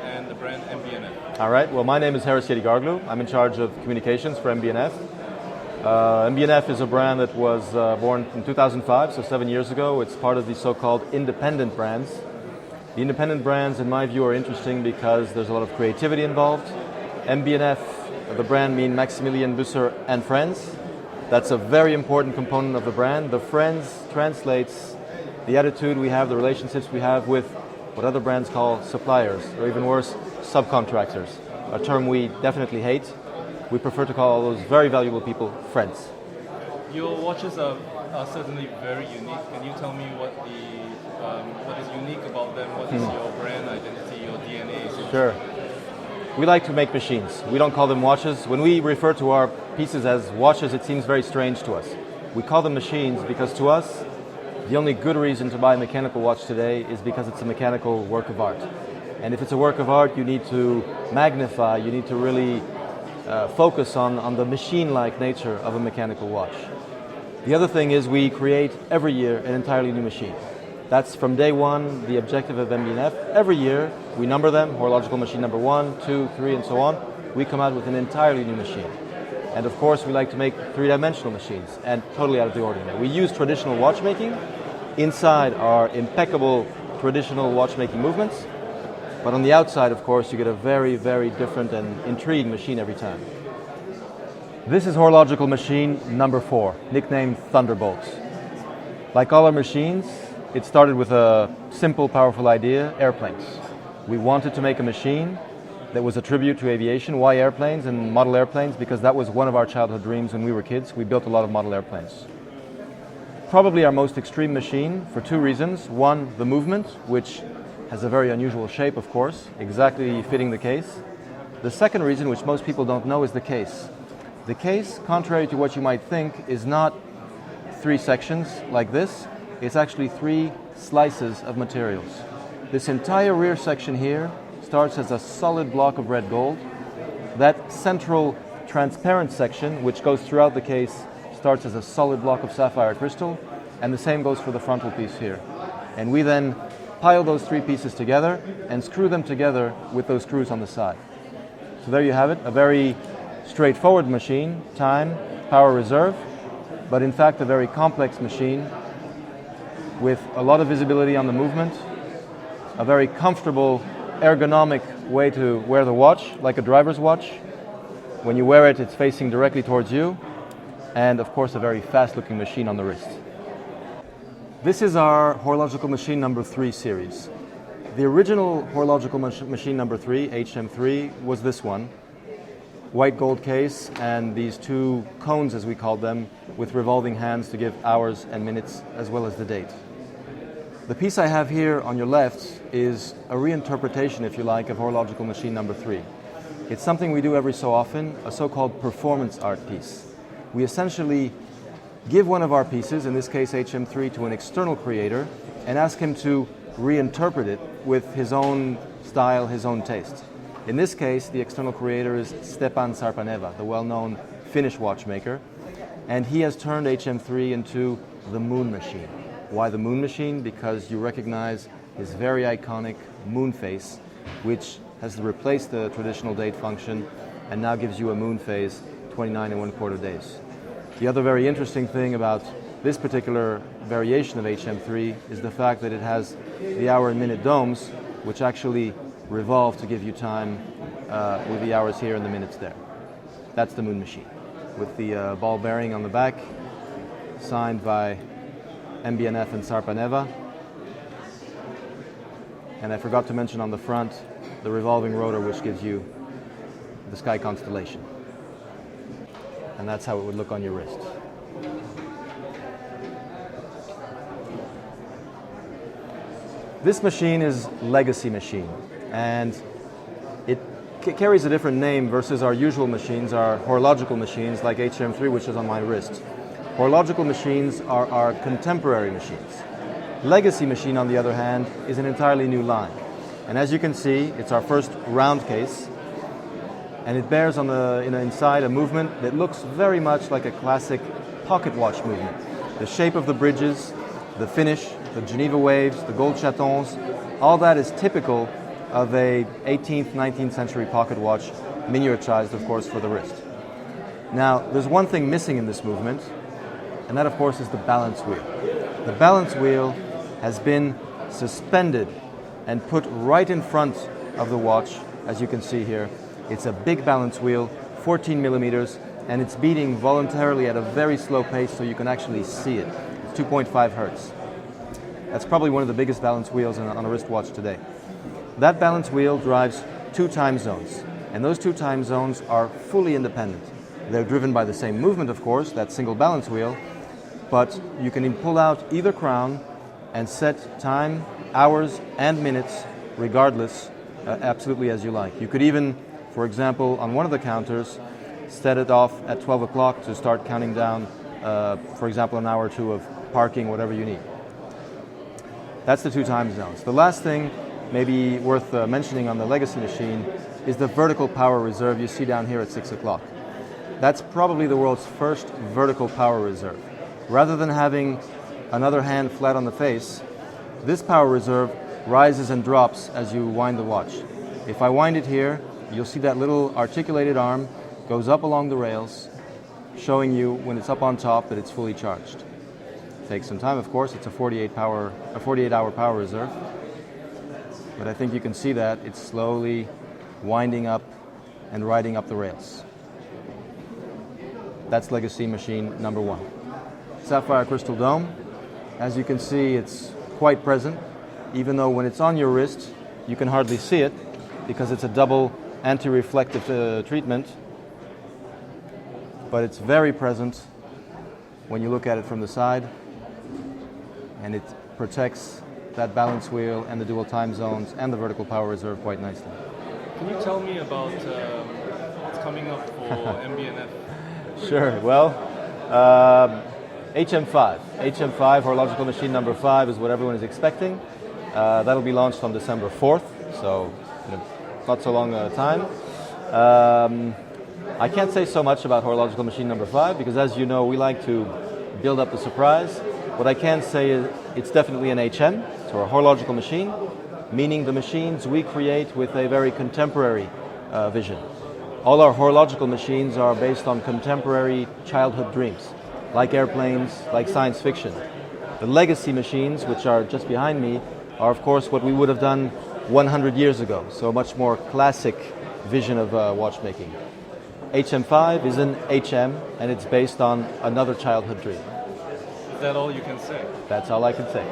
and the brand MB&F. All right, well, my name is Harris Yedigarglu. I'm in charge of communications for MB&F. MB&F is a brand that was born in 2005, so 7 years ago. It's part of the so-called independent brands. The independent brands, in my view, are interesting because there's a lot of creativity involved. MB&F, the brand, mean Maximilian Busser and Friends. That's a very important component of the brand. The Friends translates the attitude we have, the relationships we have with what other brands call suppliers, or even worse, subcontractors, a term we definitely hate. We prefer to call all those very valuable people friends. Your watches are certainly very unique. Can you tell me what is unique about them? What is your brand identity, your DNA? Sure. We like to make machines. We don't call them watches. When we refer to our pieces as watches, it seems very strange to us. We call them machines because to us, the only good reason to buy a mechanical watch today is because it's a mechanical work of art. And if it's a work of art, you need to magnify, you need to really focus on the machine-like nature of a mechanical watch. The other thing is we create every year an entirely new machine. That's from day one the objective of MB&F. Every year we number them, horological machine number 1, 2, 3, and so on. We come out with an entirely new machine. And of course we like to make three-dimensional machines and totally out of the ordinary. We use traditional watchmaking. Inside are impeccable traditional watchmaking movements. But on the outside, of course, you get a very, very different and intriguing machine every time. This is horological machine number 4, nicknamed Thunderbolt. Like all our machines, it started with a simple, powerful idea, airplanes. We wanted to make a machine that was a tribute to aviation. Why airplanes and model airplanes? Because that was one of our childhood dreams when we were kids. We built a lot of model airplanes. Probably our most extreme machine for 2 reasons. One, the movement, which has a very unusual shape, of course, exactly fitting the case. The second reason, which most people don't know, is the case. The case, contrary to what you might think, is not 3 sections like this. It's actually 3 slices of materials. This entire rear section here starts as a solid block of red gold. That central transparent section, which goes throughout the case, starts as a solid block of sapphire crystal, and the same goes for the frontal piece here. And we then pile those 3 pieces together and screw them together with those screws on the side. So there you have it, a very straightforward machine, time, power reserve, but in fact a very complex machine with a lot of visibility on the movement, a very comfortable, ergonomic way to wear the watch, like a driver's watch. When you wear it, it's facing directly towards you, and of course a very fast-looking machine on the wrist. This is our horological machine number 3 series. The original horological machine number 3, HM3, was this one. White gold case and these 2 cones, as we called them, with revolving hands to give hours and minutes as well as the date. The piece I have here on your left is a reinterpretation, if you like, of horological machine number 3. It's something we do every so often, a so-called performance art piece. We essentially give one of our pieces, in this case HM3, to an external creator and ask him to reinterpret it with his own style, his own taste. In this case, the external creator is Stepan Sarpaneva, the well-known Finnish watchmaker, and he has turned HM3 into the moon machine. Why the moon machine? Because you recognize his very iconic moon face, which has replaced the traditional date function and now gives you a moon phase 29 1/4 days. The other very interesting thing about this particular variation of HM3 is the fact that it has the hour and minute domes, which actually revolve to give you time with the hours here and the minutes there. That's the moon machine, with the ball bearing on the back, signed by MB&F and Sarpaneva. And I forgot to mention on the front, the revolving rotor, which gives you the sky constellation. And that's how it would look on your wrist. This machine is Legacy Machine, and it carries a different name versus our usual machines, our horological machines like HM3, which is on my wrist. Horological machines are our contemporary machines. Legacy Machine, on the other hand, is an entirely new line. And as you can see, it's our first round case, and it bears on the inside a movement that looks very much like a classic pocket watch movement. The shape of the bridges, the finish, the Geneva waves, the gold chatons, all that is typical of a 18th, 19th century pocket watch, miniaturized, of course, for the wrist. Now, there's one thing missing in this movement, and that, of course, is the balance wheel. The balance wheel has been suspended and put right in front of the watch, as you can see here. It's a big balance wheel, 14 millimeters, and it's beating voluntarily at a very slow pace so you can actually see it. 2.5 hertz. That's probably one of the biggest balance wheels on a wristwatch today. That balance wheel drives 2 time zones, and those 2 time zones are fully independent. They're driven by the same movement, of course, that single balance wheel, but you can pull out either crown and set time, hours, and minutes, regardless, absolutely as you like. You could even, for example, on one of the counters, set it off at 12 o'clock to start counting down, for example, an hour or two of parking, whatever you need. That's the 2 time zones. The last thing, maybe worth mentioning on the Legacy machine, is the vertical power reserve you see down here at 6 o'clock. That's probably the world's first vertical power reserve. Rather than having another hand flat on the face, this power reserve rises and drops as you wind the watch. If I wind it here, you'll see that little articulated arm goes up along the rails, showing you when it's up on top that it's fully charged. Takes some time, of course. It's a 48-hour power reserve. But I think you can see that it's slowly winding up and riding up the rails. That's Legacy machine number 1. Sapphire crystal dome. As you can see, it's quite present, even though when it's on your wrist, you can hardly see it because it's a double anti-reflective treatment. But it's very present when you look at it from the side, and it protects that balance wheel and the dual time zones and the vertical power reserve quite nicely. Can you tell me about what's coming up for MB&F? Sure. Well, HM5. HM5, Horological Machine number 5, is what everyone is expecting. That'll be launched on December 4th, so not so long a time. I can't say so much about Horological Machine number 5 because, as you know, we like to build up the surprise. What I can say is it's definitely an HM, so a horological machine, meaning the machines we create with a very contemporary vision. All our horological machines are based on contemporary childhood dreams, like airplanes, like science fiction. The Legacy machines, which are just behind me, are of course what we would have done 100 years ago, so a much more classic vision of watchmaking. HM5 is an HM, and it's based on another childhood dream. Is that all you can say? That's all I can say.